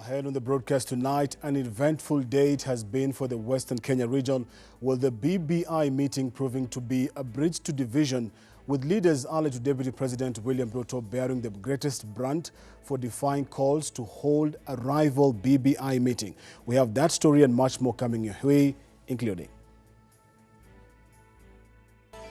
Ahead on the broadcast tonight, an eventful day it has been for the Western Kenya region, with the BBI meeting proving to be a bridge to division, with leaders allied to Deputy President William Ruto bearing the greatest brunt for defying calls to hold a rival BBI meeting. We have that story and much more coming your way, including...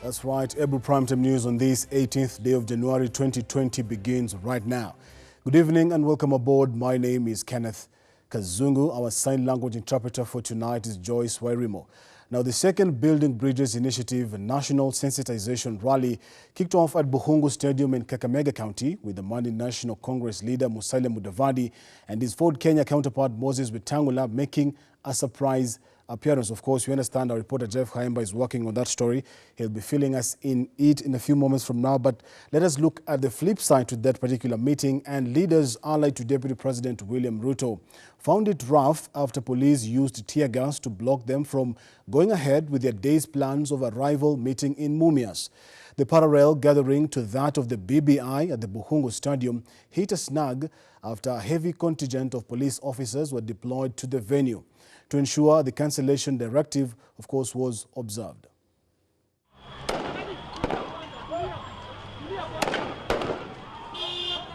That's right, Ebru Primetime News on this 18th day of January 2020 begins right now. Good evening and welcome aboard. My name is Kenneth. Kazungu. Our sign language interpreter for tonight is Joyce Wairimo. Now, the second Building Bridges Initiative National Sensitization Rally kicked off at Buhungu Stadium in Kakamega County with the Mandi National Congress leader Musalia Mudavadi and his Ford Kenya counterpart Moses Wetangula making a surprise appearance. Of course, we understand our reporter Jeff Haimba is working on that story. He'll be filling us in a few moments from now. But let us look at the flip side to that particular meeting. And leaders allied to Deputy President William Ruto found it rough after police used tear gas to block them from going ahead with their day's plans of a rival meeting in MUMIAS. The parallel gathering to that of the BBI at the Buhungu Stadium hit a snag after a heavy contingent of police officers were deployed to the venue to ensure the cancellation directive, of course, was observed.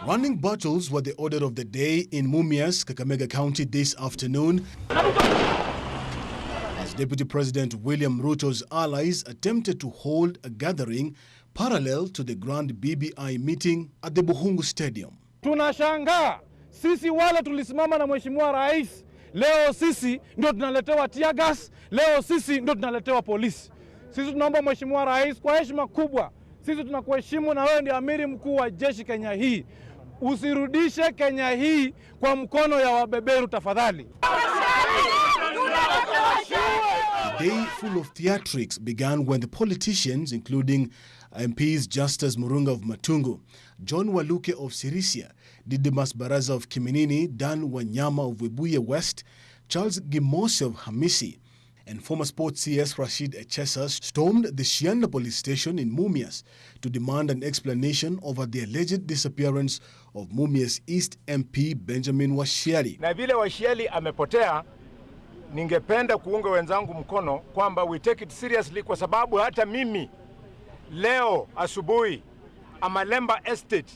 Running battles were the order of the day in MUMIAS, Kakamega County this afternoon, as Deputy President William Ruto's allies attempted to hold a gathering parallel to the grand BBI meeting at the Buhungu Stadium. Tunashangaa, sisi wale tulisimama na Mheshimiwa Rais, leo sisi ndio tunaletewa tear gas, leo sisi ndio tunaletewa polisi. Sisi tunaomba Mheshimiwa Rais kwa heshima kubwa, sisi tunakuheshimu na wewe ndiye amiri mkuu wa jeshi Kenya hii. Usirudishe Kenya hii kwa mkono ya wabeberu tafadhali. The day full of theatrics began when the politicians, including MPs Justus Murunga of Matungu, John Waluke of Sirisia, Didimas Baraza of Kiminini, Dan Wanyama of Webuye West, Charles Gimose of Hamisi, and former sports CS Rashid Echesa stormed the Shianda police station in MUMIAS to demand an explanation over the alleged disappearance of MUMIAS East MP Benjamin Washiali. Na vile Washiali amepotea, ningependa kuunga wenzangu mkono kwamba we take it seriously, kwa sababu hata mimi leo asubuhi Amalemba Estate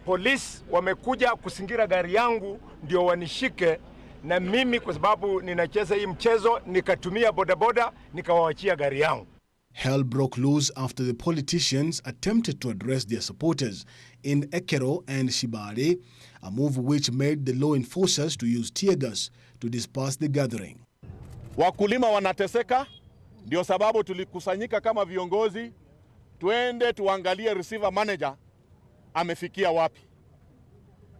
police wamekuja kusingira gari yangu ndio wanishike, na mimi kwa sababu ninacheza hii mchezo nikatumia bodaboda nikawaachia gari yangu. Hell broke loose after the politicians attempted to address their supporters in Ekero and Shibare, a move which made the law enforcers to use tear gas to disperse the gathering. Wakulima wanateseka, ndio sababu tulikusanyika kama viongozi tuende tuangalie receiver manager amefikia wapi.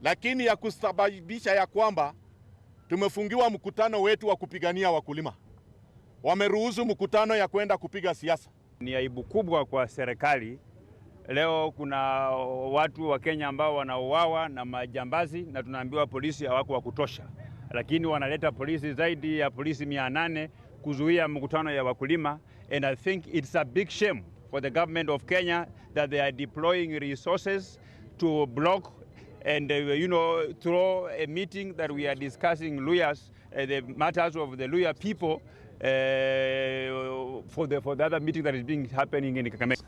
Lakini ya kusababisha ya kwamba tumefungiwa mkutano wetu wa kupigania wakulima. Wameruhusu mkutano ya kwenda kupiga siasa. Ni aibu kubwa kwa serikali. Leo kuna watu wa Kenya ambao wanauawa na majambazi na tunaambiwa polisi hawako wa kutosha. Lakini wanaleta polisi zaidi ya polisi 800 kuzuia mkutano ya wakulima, and I think it's a big shame for the government of Kenya that they are deploying resources to block and throw a meeting that we are discussing Luyas, the matters of the Luya people for the other meeting that is happening in KAKAMEGA.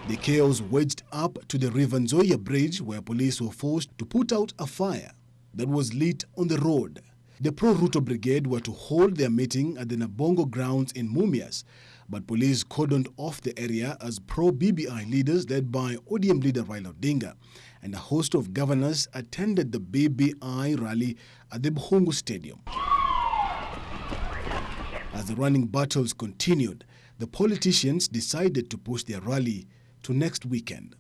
The chaos wedged up to the River Nzoia Bridge, where police were forced to put out a fire that was lit on the road. The pro-Ruto brigade were to hold their meeting at the Nabongo grounds in MUMIAS, but police cordoned off the area as pro-BBI leaders led by ODM leader Raila Odinga and a host of governors attended the BBI rally at the Buhungu Stadium. As the running battles continued, the politicians decided to push their rally to next weekend.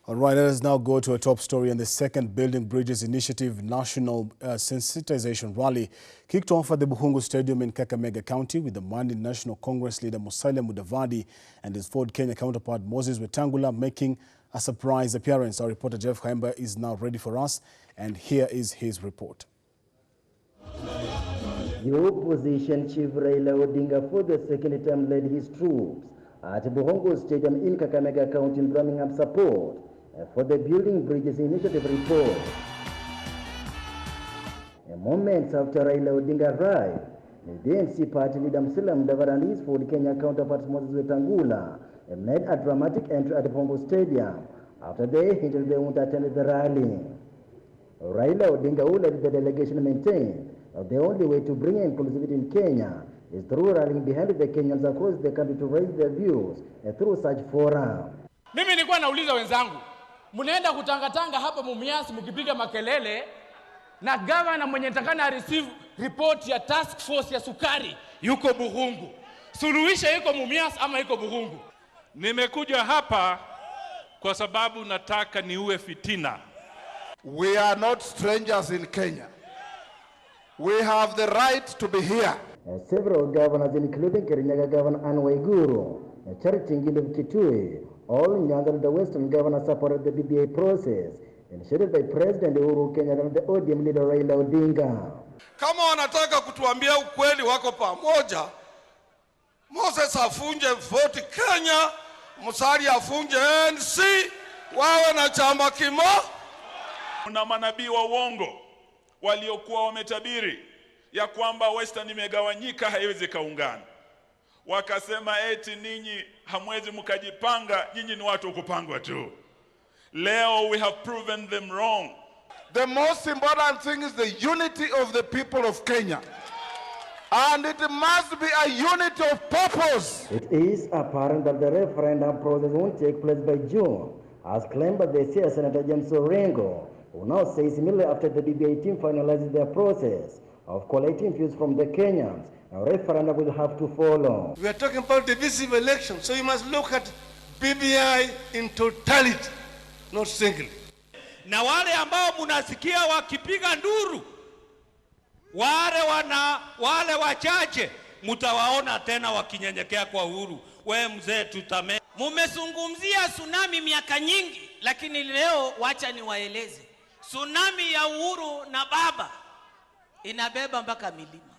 All right, let us now go to a top story. And the second Building Bridges Initiative National Sensitization Rally kicked off at the Buhungu Stadium in Kakamega County with the Mandi National Congress leader Musalia Mudavadi and his Ford Kenya counterpart Moses Wetangula making a surprise appearance. Our reporter Jeff Haimba is now ready for us, and here is his report. The opposition chief Raila Odinga for the second time led his troops at Buhungu Stadium in Kakamega County, drumming up support for the Building Bridges Initiative report. Moments after Raila Odinga arrived, the ANC party leader Musalia Mudavadi and his full Kenya counterpart Moses Wetangula made a dramatic entry at the Pombo Stadium after they hinted they won't attend the rally. Raila Odinga, who led the delegation, maintained that the only way to bring inclusivity in Kenya is through rallying behind the Kenyans across the country to raise their views through such forum. Mimi nilikuwa nauliza wenzangu, mnaenda kutangatanga hapa MUMIAS mkipiga makelele na governor mwenye takana receive report ya task force ya sukari yuko Buhungu. Suluhisho yuko MUMIAS ama yuko Buhungu? Nimekuja hapa kwa sababu nataka niue fitina. We are not strangers in Kenya. We have the right to be here. Several governors, including Kirinyaga Governor Anne Waiguru, Charity Ngilu Kitui, all Nyanza, the Western governors, supported the BBI process initiated by President Uhuru Kenyatta and the ODM leader Raila Odinga. Kama wanataka kutuambia ukweli wako pamoja, Moses afunje vote Kenya, Musalia afunje NC, wawe na chama kimo. Kuna manabii wa uongo waliokuwa wametabiri ya kwamba Western imegawanyika haiwezi kaungana. Wakasema eti ninyi hamwezi mkajipanga, nyinyi ni watu kupangwa tu. Leo we have proven them wrong. The most important thing is the unity of the people of Kenya. And it must be a unity of purpose. It is apparent that the referendum process won't take place by June, as claimed by the CS Senator James Orengo, who now says immediately after the BBI team finalizes their process of collecting views from the Kenyans, a referendum will have to follow. We are talking about divisive election, so you must look at BBI in totality, not singly. Na wale ambao munasikia wakipiga nduru, wale wachache mutawaona tena wakinyenyekea kwa uhuru. We mzee tutame. Mumezungumzia tsunami miaka nyingi, lakini leo wacha niwaeleze. Tsunami ya uhuru na baba inabeba mpaka milima.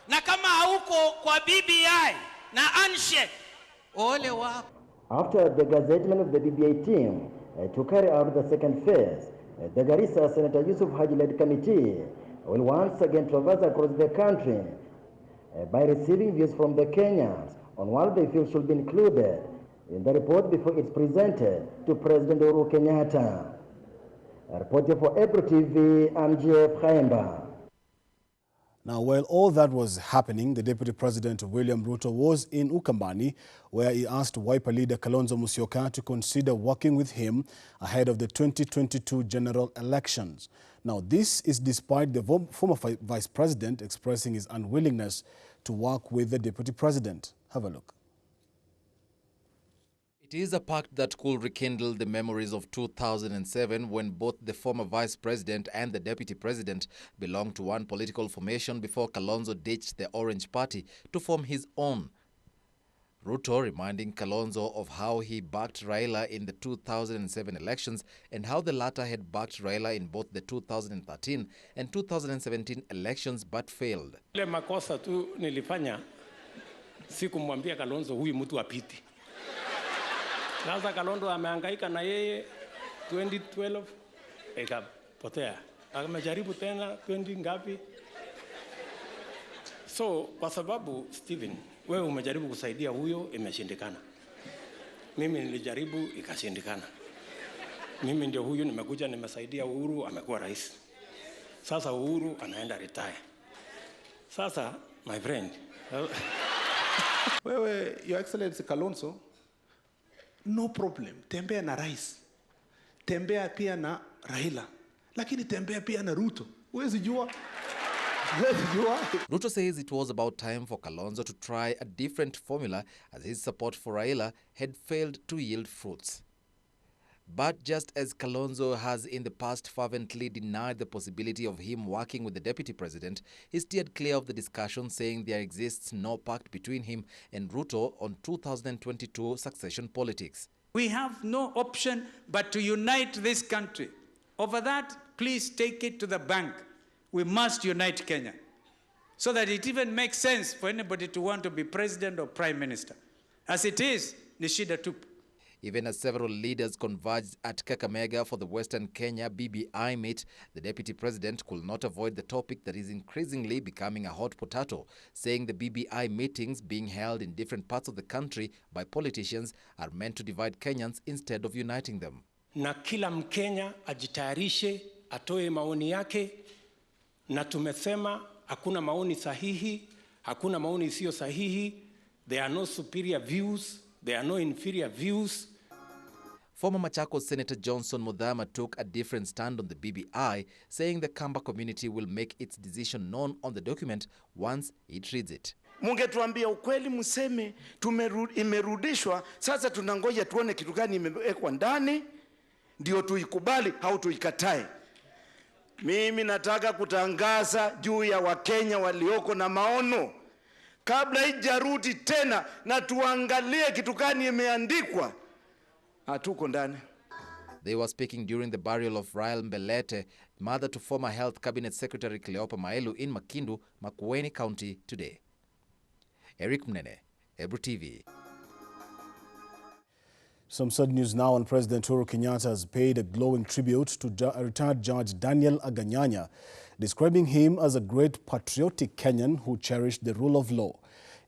Na kama hauko kwa BBI na handshake, ole wako. After the gazettement of the BBI team to carry out the second phase, the Garissa Senator Yusuf Haji-led committee will once again traverse across the country by receiving views from the Kenyans on what they feel should be included in the report before it's presented to President Uhuru Kenyatta. Reporting for Ebru TV, I'm Jeff Khaemba. Now, while all that was happening, the Deputy President William Ruto was in Ukambani, where he asked Wiper leader Kalonzo Musyoka to consider working with him ahead of the 2022 general elections. Now, this is despite the former Vice President expressing his unwillingness to work with the Deputy President. Have a look. It is a pact that could rekindle the memories of 2007 when both the former Vice President and the Deputy President belonged to one political formation before Kalonzo ditched the Orange Party to form his own. Ruto reminding Kalonzo of how he backed Raila in the 2007 elections and how the latter had backed Raila in both the 2013 and 2017 elections but failed. Ile makosa tu nilifanya sikumwambia Kalonzo huyu mtu apiti. Sasa Kalonzo amehangaika na yeye 2012 ikapotea. Amejaribu tena 20 ngapi? So kwa sababu Steven, wewe umejaribu kusaidia huyo, imeshindikana. Mimi nilijaribu ikashindikana. Mimi ndio huyu nimekuja nimesaidia Uhuru amekuwa rais. Sasa Uhuru anaenda retire. Sasa my friend, wewe Your Excellency Kalonzo, no problem. Tembea na rais. Tembea pia na Raila. Lakini tembea pia na Ruto. Huwezi jua. Ruto says it was about time for Kalonzo to try a different formula as his support for Raila had failed to yield fruits. But just as Kalonzo has in the past fervently denied the possibility of him working with the Deputy President, he steered clear of the discussion, saying there exists no pact between him and Ruto on 2022 succession politics. We have no option but to unite this country. Over that, please take it to the bank. We must unite Kenya so that it even makes sense for anybody to want to be president or prime minister. As it is, ni shida tupu. Even as several leaders converged at KAKAMEGA for the Western Kenya BBI meet, the Deputy President could not avoid the topic that is increasingly becoming a hot potato, saying the BBI meetings being held in different parts of the country by politicians are meant to divide Kenyans instead of uniting them. Na kila Mkenya ajitayarishe, atoe maoni yake, na tumesema hakuna maoni sahihi, hakuna maoni isiyo sahihi. There are no superior views, there are no inferior views. Former Machakos Senator Johnson Muthama took a different stand on the BBI, saying the Kamba community will make its decision known on the document once it reads it. Mungetuambia ukweli, mseme imerudishwa, sasa tunangoja tuone kitu gani imewekwa ndani ndio tuikubali au tuikatae. Mimi nataka kutangaza juu ya Wakenya walioko na maono kabla haijarudi tena, na tuangalie kitu gani imeandikwa. Hatuko ndani. They were speaking during the burial of Rael Mbelete, mother to former Health Cabinet Secretary Cleopa Maelu in Makindu, Makueni County today. Eric Mnene, Ebru TV. Some sad news now on President Uhuru Kenyatta has paid a glowing tribute to retired Judge Daniel Aganyanya, describing him as a great patriotic Kenyan who cherished the rule of law.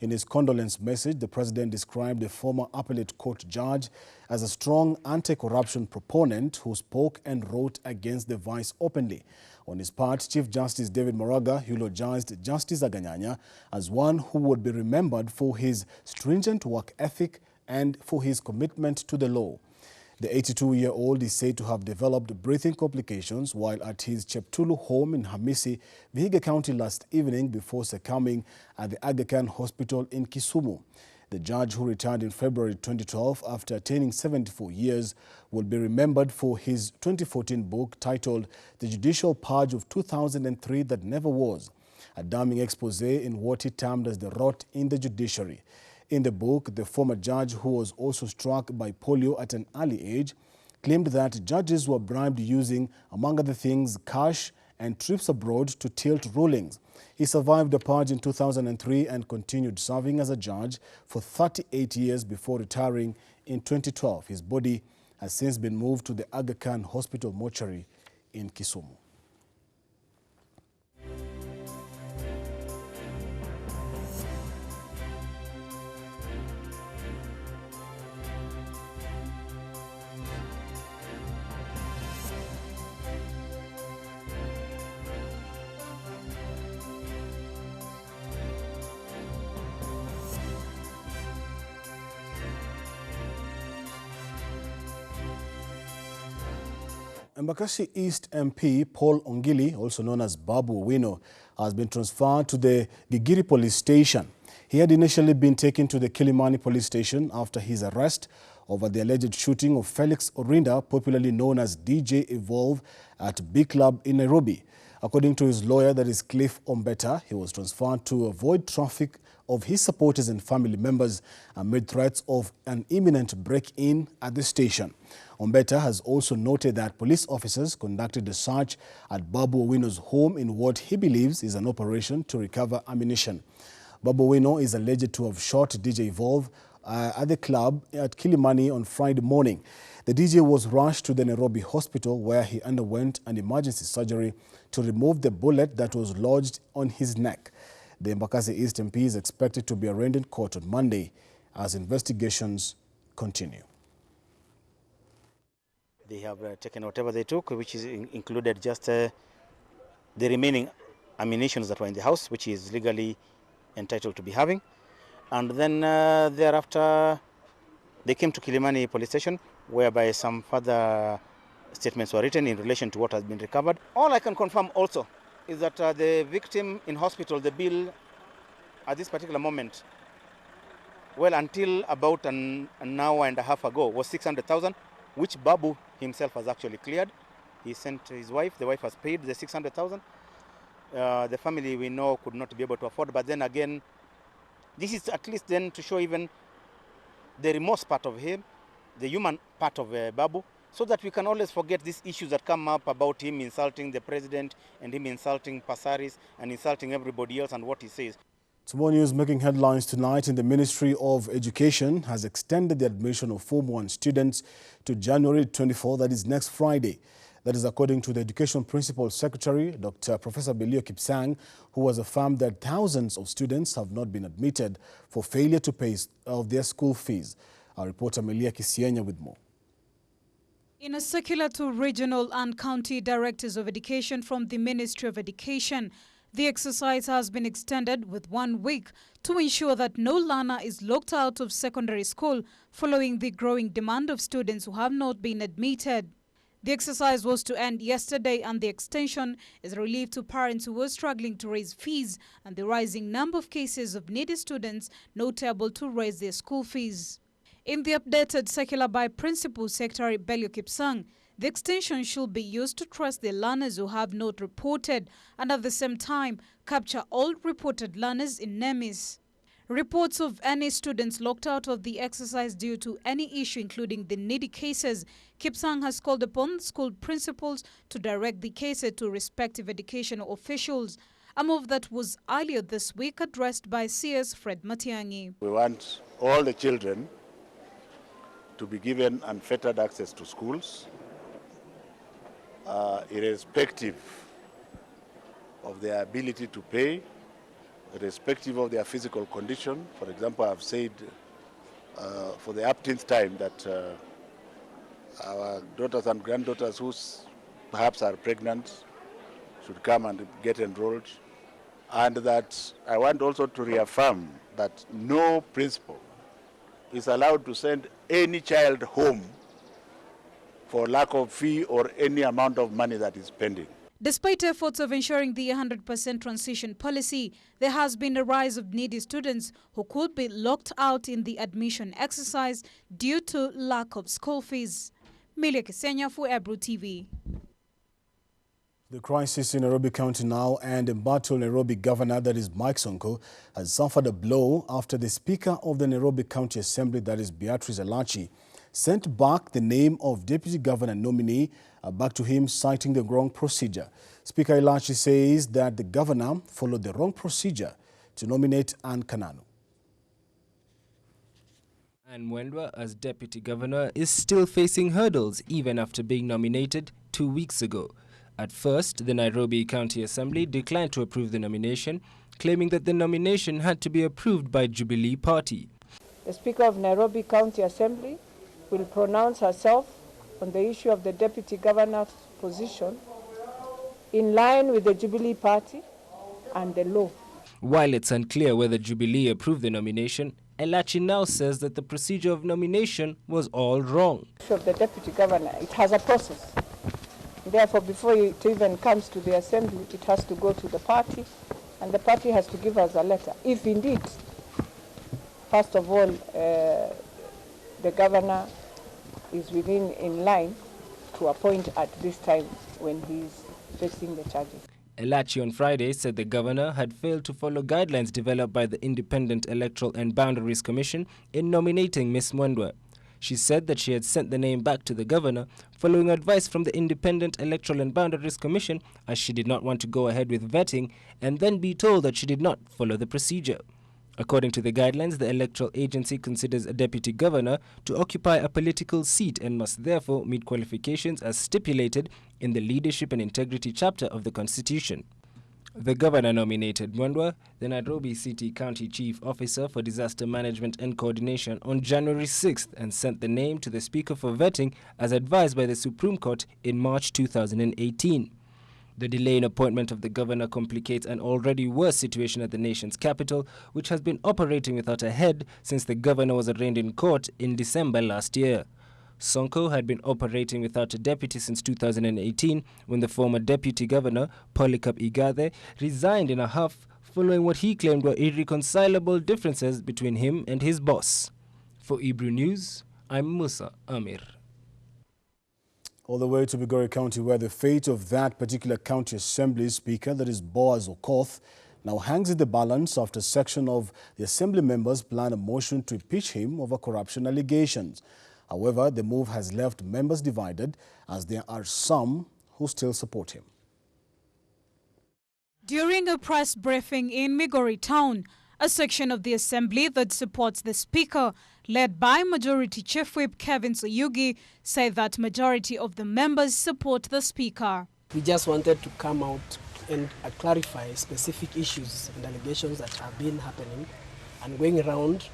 In his condolence message, the president described the former appellate court judge as a strong anti-corruption proponent who spoke and wrote against the vice openly. On his part, Chief Justice David Maraga eulogized Justice Aganyanya as one who would be remembered for his stringent work ethic and for his commitment to the law. The 82-year-old is said to have developed breathing complications while at his Cheptulu home in Hamisi, Vihiga County last evening before succumbing at the Aga Khan Hospital in Kisumu. The judge, who retired in February 2012 after attaining 74 years, will be remembered for his 2014 book titled The Judicial Purge of 2003 That Never Was, a damning expose in what he termed as the rot in the judiciary. In the book, the former judge, who was also struck by polio at an early age, claimed that judges were bribed using, among other things, cash and trips abroad to tilt rulings. He survived the purge in 2003 and continued serving as a judge for 38 years before retiring in 2012. His body has since been moved to the Aga Khan Hospital mortuary in Kisumu. Embakasi East MP Paul Ongili, also known as Babu OWINO, has been transferred to the Gigiri police station. He had initially been taken to the Kilimani police station after his arrest over the alleged shooting of Felix Orinda, popularly known as DJ Evolve, at B Club in Nairobi. According to his lawyer, that is Cliff Ombeta, he was transferred to avoid traffic of his supporters and family members amid threats of an imminent break-in at the station. Ombeta has also noted that police officers conducted a search at Babu OWINO's home in what he believes is an operation to recover ammunition. Babu OWINO is alleged to have shot DJ Evolve at the club at Kilimani on Friday morning. The DJ was rushed to the Nairobi hospital where he underwent an emergency surgery to remove the bullet that was lodged on his neck. The Embakasi East MP is expected to be arraigned in court on Monday as investigations continue. They have taken whatever they took, which is included just the remaining ammunition that were in the house, which is legally entitled to be having. And then thereafter, they came to Kilimani police station, whereby some further statements were written in relation to what has been recovered. All I can confirm also is that the victim in hospital, the bill at this particular moment, well, until about an hour and a half ago, was 600,000, which Babu himself has actually cleared. He sent his wife. The wife has paid the 600,000. The family, we know, could not be able to afford. But then again, this is at least then to show even the remorse part of him, the human part of Babu, so that we can always forget these issues that come up about him insulting the president and him insulting Pasaris and insulting everybody else and what he says. Some more news making headlines tonight. In the Ministry of Education has extended the admission of Form 1 students to January 24, that is next Friday. That is according to the Education Principal Secretary, Dr. Professor Belio Kipsang, who has affirmed that thousands of students have not been admitted for failure to pay of their school fees. Our reporter Melia Kisienya with more. In a circular to regional and county directors of education from the Ministry of Education, the exercise has been extended with 1 week to ensure that no learner is locked out of secondary school following the growing demand of students who have not been admitted. The exercise was to end yesterday, and the extension is a relief to parents who were struggling to raise fees and the rising number of cases of needy students not able to raise their school fees. In the updated circular by Principal Secretary Belio Kipsang, the extension should be used to trust the learners who have not reported and at the same time capture all reported learners in NEMIS. Reports of any students locked out of the exercise due to any issue, including the needy cases, Kipsang has called upon school principals to direct the cases to respective educational officials, a move that was earlier this week addressed by CS Fred Matiang'i. We want all the children to be given unfettered access to schools, irrespective of their ability to pay, irrespective of their physical condition. For example, I've said for the upteenth time that our daughters and granddaughters who perhaps are pregnant should come and get enrolled. And that I want also to reaffirm that no principal is allowed to send any child home for lack of fee or any amount of money that is pending. Despite efforts of ensuring the 100% transition policy, there has been a rise of needy students who could be locked out in the admission exercise due to lack of school fees. Melia Kisienya for Ebru TV. The crisis in Nairobi County now, and embattled Nairobi Governor, that is Mike Sonko, has suffered a blow after the Speaker of the Nairobi County Assembly, that is Beatrice Elachi, sent back the name of Deputy Governor nominee back to him, citing the wrong procedure. Speaker Elachi says that the governor followed the wrong procedure to nominate Anne Kananu. Anne Mwendwa, as Deputy Governor, is still facing hurdles even after being nominated 2 weeks ago. At first, the Nairobi County Assembly declined to approve the nomination, claiming that the nomination had to be approved by Jubilee Party. The Speaker of Nairobi County Assembly will pronounce herself on the issue of the Deputy Governor's position in line with the Jubilee Party and the law. While it's unclear whether Jubilee approved the nomination, Elachi now says that the procedure of nomination was all wrong. The issue of the Deputy Governor, it has a process. Therefore, before it even comes to the Assembly, it has to go to the party, and the party has to give us a letter. If indeed, first of all, the governor is in line to appoint at this time when he's facing the charges. Elachi on Friday said the governor had failed to follow guidelines developed by the Independent Electoral and Boundaries Commission in nominating Ms. Mwendwa. She said that she had sent the name back to the governor following advice from the Independent Electoral and Boundaries Commission, as she did not want to go ahead with vetting and then be told that she did not follow the procedure. According to the guidelines, the electoral agency considers a deputy governor to occupy a political seat and must therefore meet qualifications as stipulated in the Leadership and Integrity chapter of the Constitution. The governor nominated Mwendwa, the Nairobi City County Chief Officer for Disaster Management and Coordination, on January 6th and sent the name to the Speaker for vetting as advised by the Supreme Court in March 2018. The delay in appointment of the governor complicates an already worse situation at the nation's capital, which has been operating without a head since the governor was arraigned in court in December last year. Sonko had been operating without a deputy since 2018 when the former deputy governor, Polycarp Igathe, resigned in a huff following what he claimed were irreconcilable differences between him and his boss. For Ebru News, I'm Musa Amir. All the way to MIGORI County, where the fate of that particular county assembly speaker, that is Boaz Okoth, now hangs in the balance after a section of the assembly members plan a motion to impeach him over corruption allegations. However, the move has left members divided, as there are some who still support him. During a press briefing in Migori town, A section of the assembly that supports the speaker, led by Majority Chief Whip Kevin Soyugi, said that majority of the members support the speaker. We just wanted to come out and clarify specific issues and allegations that have been happening and going around,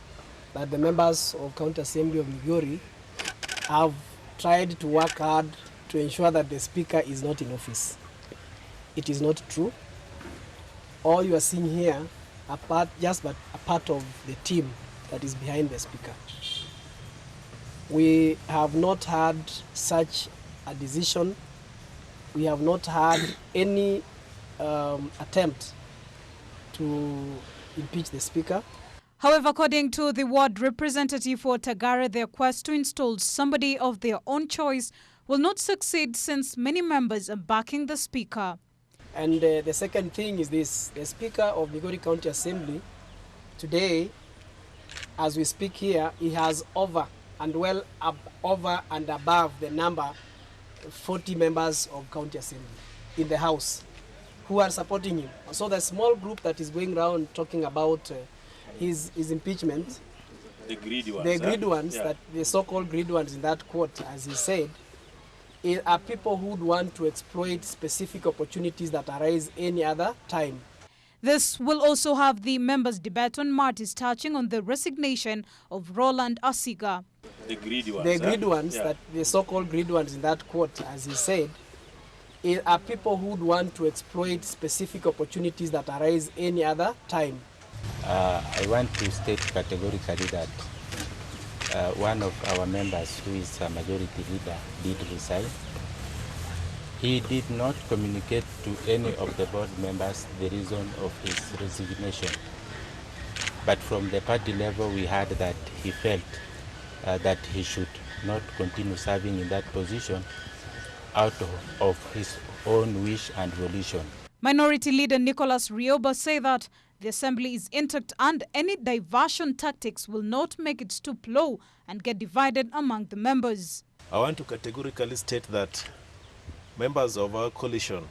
that the members of County Assembly of Migori have tried to work hard to ensure that the speaker is not in office. It is not true. All you are seeing here are just a part of the team that is behind the speaker. We have not had such a decision. We have not had any attempt to impeach the speaker. However, according to the ward representative for Tagare, their quest to install somebody of their own choice will not succeed since many members are backing the speaker. And the second thing is this: the Speaker of Migori County Assembly today, as we speak here, he has over and above the number 40 members of County Assembly in the House who are supporting him. So the small group that is going around talking about his impeachment, the greedy ones, that the so-called greedy ones in that quote, as he said, are people who would want to exploit specific opportunities that arise any other time. This will also have the members debate on matters touching on the resignation of Roland Asiga. The greedy ones. That the so-called greedy ones in that quote, as he said, are people who would want to exploit specific opportunities that arise any other time. I want to state categorically that one of our members, who is a majority leader, did resign. He did not communicate to any of the board members the reason of his resignation. But from the party level, we heard that he felt that he should not continue serving in that position out of his own wish and volition. Minority Leader Nicholas Rioba said that the assembly is intact and any diversion tactics will not make it stoop low and get divided among the members. I want to categorically state that members of our coalition,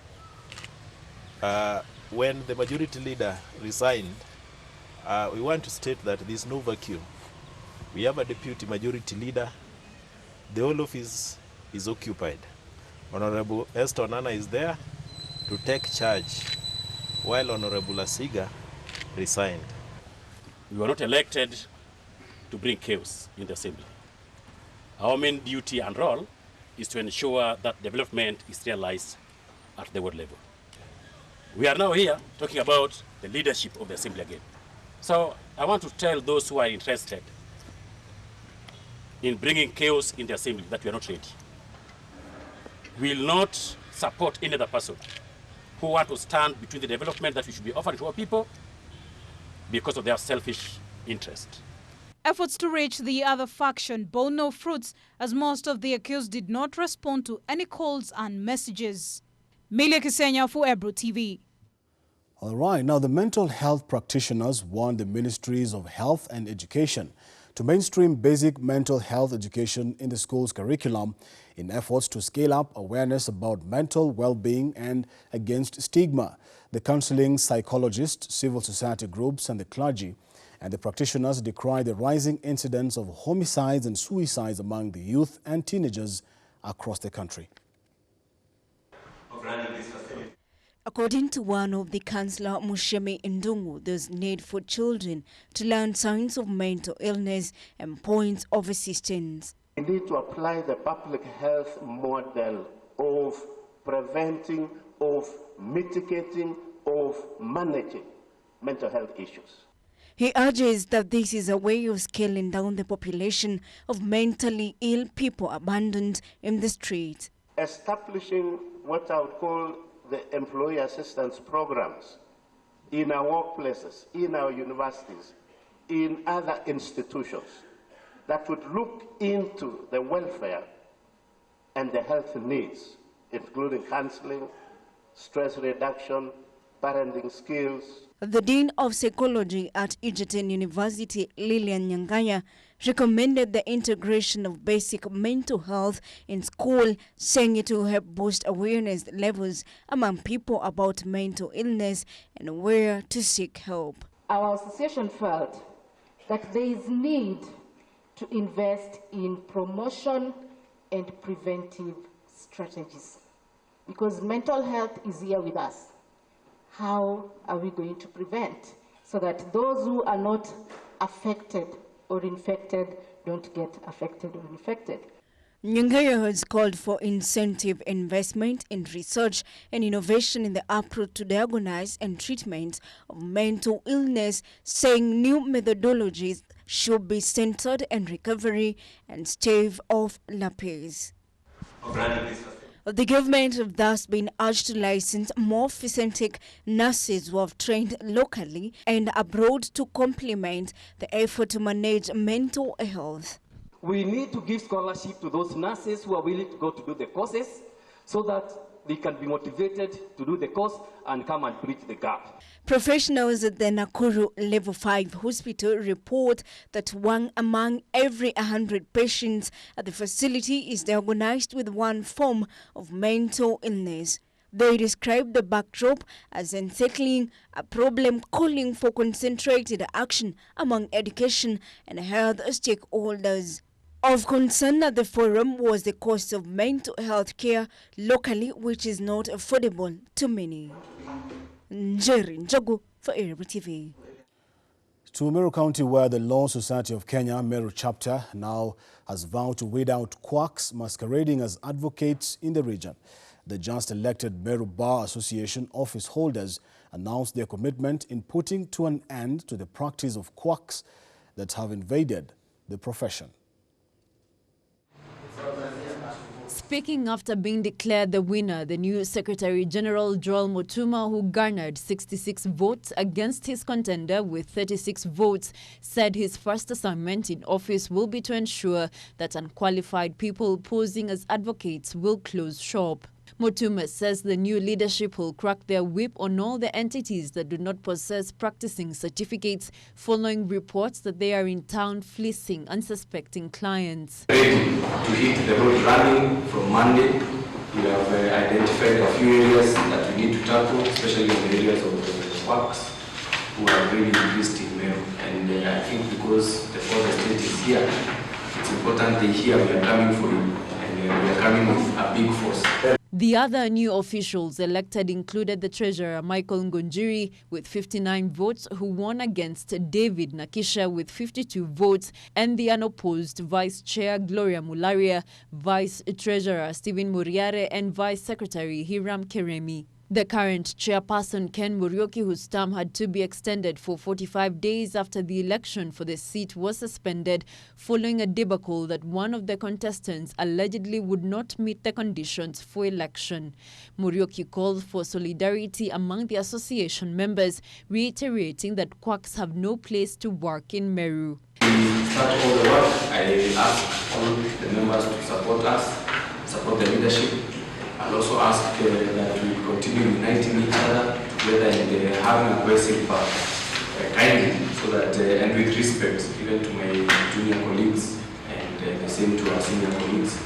when the majority leader resigned, we want to state that there is no vacuum. We have a deputy majority leader. The whole office is occupied. Honorable Esther Nana is there to take charge, while Honorable Asiga resigned. We were not elected to bring chaos in the assembly. Our main duty and role is to ensure that development is realized at the world level. We are now here talking about the leadership of the assembly again. So I want to tell those who are interested in bringing chaos in the assembly that we are not ready. We will not support any other person who want to stand between the development that we should be offering to our people because of their selfish interest. Efforts to reach the other faction bore no fruits as most of the accused did not respond to any calls and messages. Milia Kisenya for Ebru TV. All right, now the mental health practitioners warned the Ministries of Health and Education to mainstream basic mental health education in the school's curriculum in efforts to scale up awareness about mental well-being and against stigma. The counseling psychologists, civil society groups and the clergy and the practitioners decry the rising incidence of homicides and suicides among the youth and teenagers across the country. According to one of the councillor, Mushemi Ndungu, there's need for children to learn signs of mental illness and points of assistance. We need to apply the public health model of preventing, of mitigating, of managing mental health issues. He urges that this is a way of scaling down the population of mentally ill people abandoned in the streets. Establishing what I would call the employee assistance programs in our workplaces, in our universities, in other institutions that would look into the welfare and the health needs, including counseling, stress reduction, parenting skills. The Dean of Psychology at Egerton University, Lilian Nyangaya, recommended the integration of basic mental health in school, saying it will help boost awareness levels among people about mental illness and where to seek help. our association felt that there is need to invest in promotion and preventive strategies, because mental health is here with us. How are we going to prevent so that those who are not affected or infected don't get affected or infected? Nyangaya has called for incentive investment in research and innovation in the approach to diagnose and treatment of mental illness, saying new methodologies should be centered on recovery and stave off lapses. The government have thus been urged to license more physiatric nurses who have trained locally and abroad to complement the effort to manage mental health. We need to give scholarship to those nurses who are willing to go to do the courses so that they can be motivated to do the course and come and bridge the gap. Professionals at the Nakuru Level 5 hospital report that 1 among every 100 patients at the facility is diagnosed with one form of mental illness. They described the backdrop as unsettling, a problem calling for concentrated action among education and health stakeholders. Of concern at the forum was the cost of mental health care locally, which is not affordable to many. Njeri Njogu for Ebru TV. To Meru County, where the Law Society of Kenya, Meru chapter, now has vowed to weed out quacks masquerading as advocates in the region. The just elected Meru Bar Association office holders announced their commitment in putting to an end to the practice of quacks that have invaded the profession. Speaking after being declared the winner, the new Secretary General Joel Mutuma, who garnered 66 votes against his contender with 36 votes, said his first assignment in office will be to ensure that unqualified people posing as advocates will close shop. Mutuma says the new leadership will crack their whip on all the entities that do not possess practicing certificates, following reports that they are in town fleecing unsuspecting clients. Ready to hit the road running from Monday. We have identified a few areas that we need to tackle, especially in the areas of the quacks who are really increased in Meru. And I think because the further state is here, it's important they hear we are coming for you, and we are coming with a big force. The other new officials elected included the Treasurer Michael Ngunjiri with 59 votes, who won against David Nakisha with 52 votes, and the unopposed Vice Chair Gloria Mularia, Vice Treasurer Stephen Muriare, and Vice Secretary Hiram Keremi. The current chairperson, Ken Murioki, whose term had to be extended for 45 days after the election for the seat was suspended following a debacle that one of the contestants allegedly would not meet the conditions for election. Murioki called for solidarity among the association members, reiterating that quacks have no place to work in Meru. We start all the work. I ask all the members to support us, support the leadership, and also ask that we continue uniting each other together and having a cohesive kindly, so that and with respect even to my junior colleagues and the same to our senior colleagues,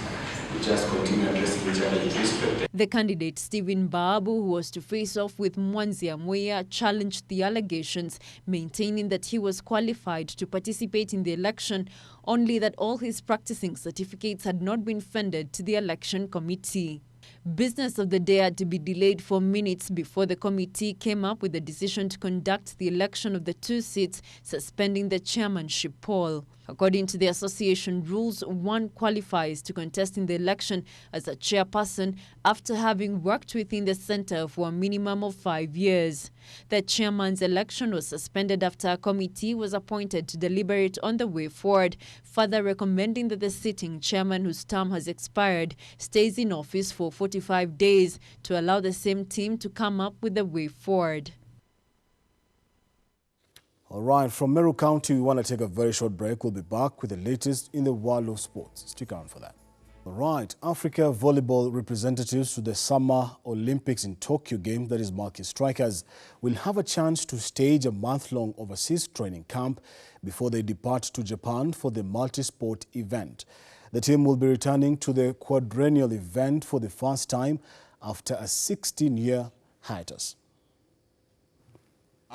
we just continue addressing each other with respect. The candidate Stephen Babu, who was to face off with Mwanzia Mweya, challenged the allegations, maintaining that he was qualified to participate in the election, only that all his practicing certificates had not been funded to the election committee. Business of the day had to be delayed for minutes before the committee came up with the decision to conduct the election of the 2 seats, suspending the chairmanship poll. According to the association rules, one qualifies to contest in the election as a chairperson after having worked within the center for a minimum of 5 years. The chairman's election was suspended after a committee was appointed to deliberate on the way forward, further recommending that the sitting chairman, whose term has expired, stays in office for 45 days to allow the same team to come up with the way forward. All right, from Meru County, we want to take a very short break. We'll be back with the latest in the world of sports. Stick around for that. All right, Africa volleyball representatives to the Summer Olympics in Tokyo game, that is Marquee Strikers, will have a chance to stage a month-long overseas training camp before they depart to Japan for the multi-sport event. The team will be returning to the quadrennial event for the first time after a 16-year hiatus.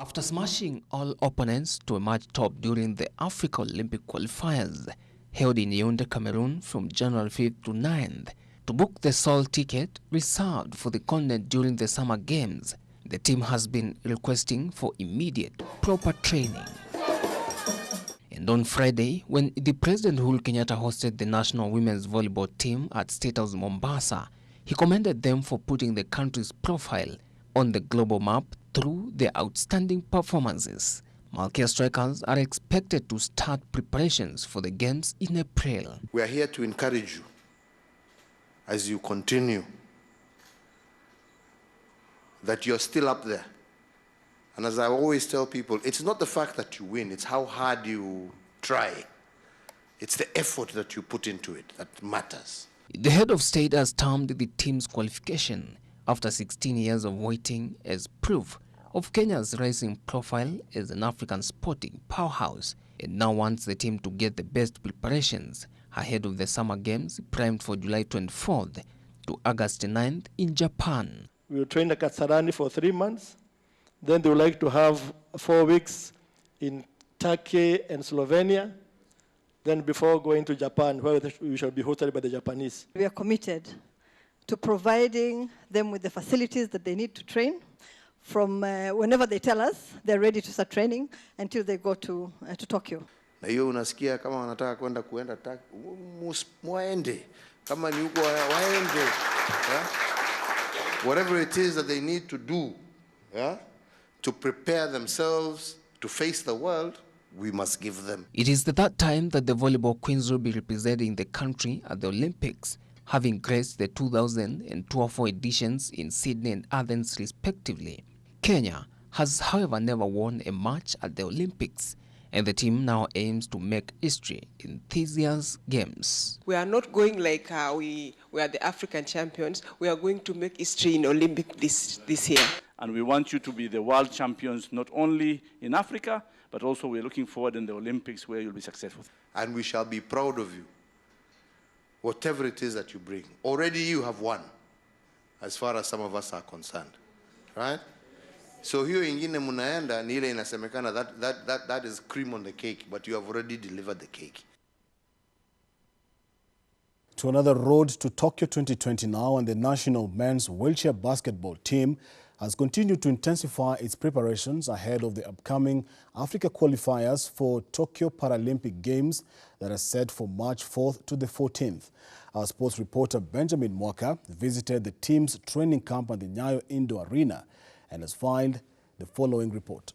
After smashing all opponents to emerge top during the Africa Olympic qualifiers held in Yaoundé, Cameroon from January 5th to 9th, to book the sole ticket reserved for the continent during the Summer Games, the team has been requesting for immediate, proper training. And on Friday, when the President Uhuru Kenyatta hosted the national women's volleyball team at State House Mombasa, he commended them for putting the country's profile on the global map through their outstanding performances. Malkia strikers are expected to start preparations for the games in April. We are here to encourage you as you continue, that you're still up there. And as I always tell people, it's not the fact that you win, it's how hard you try. It's the effort that you put into it that matters. The head of state has termed the team's qualification after 16 years of waiting as proof of Kenya's rising profile as an African sporting powerhouse, and now wants the team to get the best preparations ahead of the Summer Games primed for July 24th to August 9th in Japan. We will train at Kasarani for 3 months. Then they would like to have 4 weeks in Turkey and Slovenia. Then before going to Japan, where we shall be hosted by the Japanese. We are committed to providing them with the facilities that they need to train. From whenever they tell us, they're ready to start training until they go to Tokyo. Na hiyo unasikia kama wanataka kwenda muende, kama ni huko waende. Whatever it is that they need to do, to prepare themselves to face the world, we must give them. It is the third time that the volleyball queens will be representing the country at the Olympics, having graced the 2000 and 2004 editions in Sydney and Athens respectively. Kenya has, however, never won a match at the Olympics, and the team now aims to make history in this year's games. We are not going like we are the African champions. We are going to make history in Olympic this year. And we want you to be the world champions, not only in Africa, but also we're looking forward in the Olympics where you'll be successful. And we shall be proud of you, whatever it is that you bring. Already you have won, as far as some of us are concerned, right? So hiyo ingine munaenda ni ile inasemekana that is cream on the cake, but you have already delivered the cake. To another road to Tokyo 2020 now, and the national men's wheelchair basketball team has continued to intensify its preparations ahead of the upcoming Africa qualifiers for Tokyo Paralympic Games that are set for March 4th to the 14th. Our sports reporter Benjamin Mwaka visited the team's training camp at the Nyayo Indoor Arena and has filed the following report.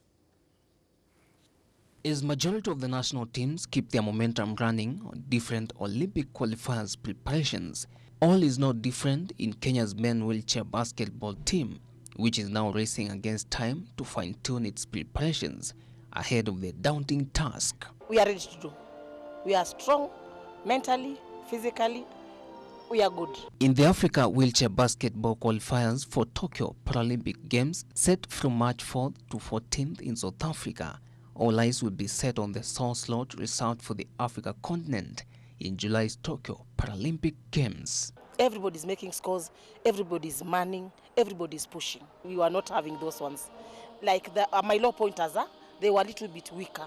As majority of the national teams keep their momentum running on different Olympic qualifiers preparations, all is not different in Kenya's men wheelchair basketball team, which is now racing against time to fine-tune its preparations ahead of the daunting task. We are ready to do. We are strong, mentally, physically. We are good. In the Africa wheelchair basketball qualifiers for Tokyo Paralympic Games set from March 4th to 14th in South Africa, all eyes will be set on the sole slot reserved for the Africa continent in July's Tokyo Paralympic Games. Everybody's making scores, everybody's manning, everybody's pushing. We were not having those ones. Like my low pointers, they were a little bit weaker,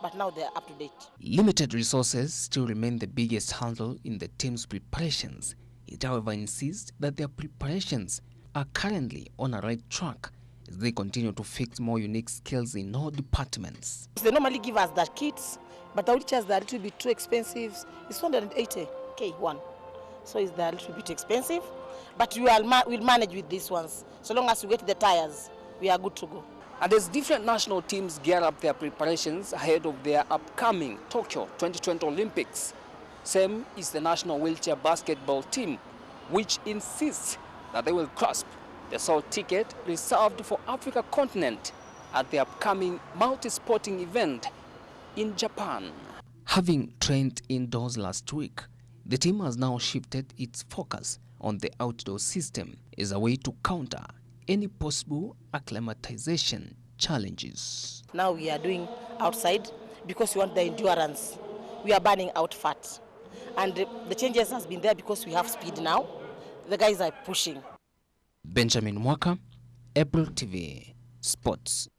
but now they're up to date. Limited resources still remain the biggest hurdle in the team's preparations. It, however, insists that their preparations are currently on a right track as they continue to fix more unique skills in all departments. They normally give us the kits, but the wheelchairs are a little bit too expensive. It's 180K one. So it's a little bit expensive, but we'll manage with these ones. So long as we get the tires, we are good to go. And as different national teams gear up their preparations ahead of their upcoming Tokyo 2020 Olympics, same is the national wheelchair basketball team, which insists that they will grasp the sole ticket reserved for Africa continent at the upcoming multi-sporting event in Japan. Having trained indoors last week, the team has now shifted its focus on the outdoor system as a way to counter any possible acclimatization challenges. Now we are doing outside because we want the endurance. We are burning out fat. And the changes has been there because we have speed now. The guys are pushing. Benjamin Mwaka, Ebru TV, Sports.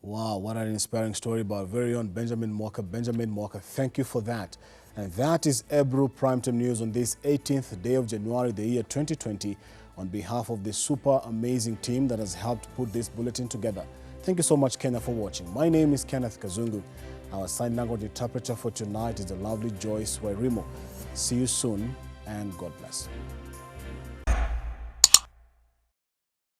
Wow, what an inspiring story by our very own Benjamin Walker. Benjamin Walker, thank you for that. And that is Ebru Primetime News on this 18th day of January, the year 2020, on behalf of the super amazing team that has helped put this bulletin together. Thank you so much, Kenneth, for watching. My name is Kenneth Kazungu. Our sign language interpreter for tonight is the lovely Joyce Wairimo. See you soon, and God bless.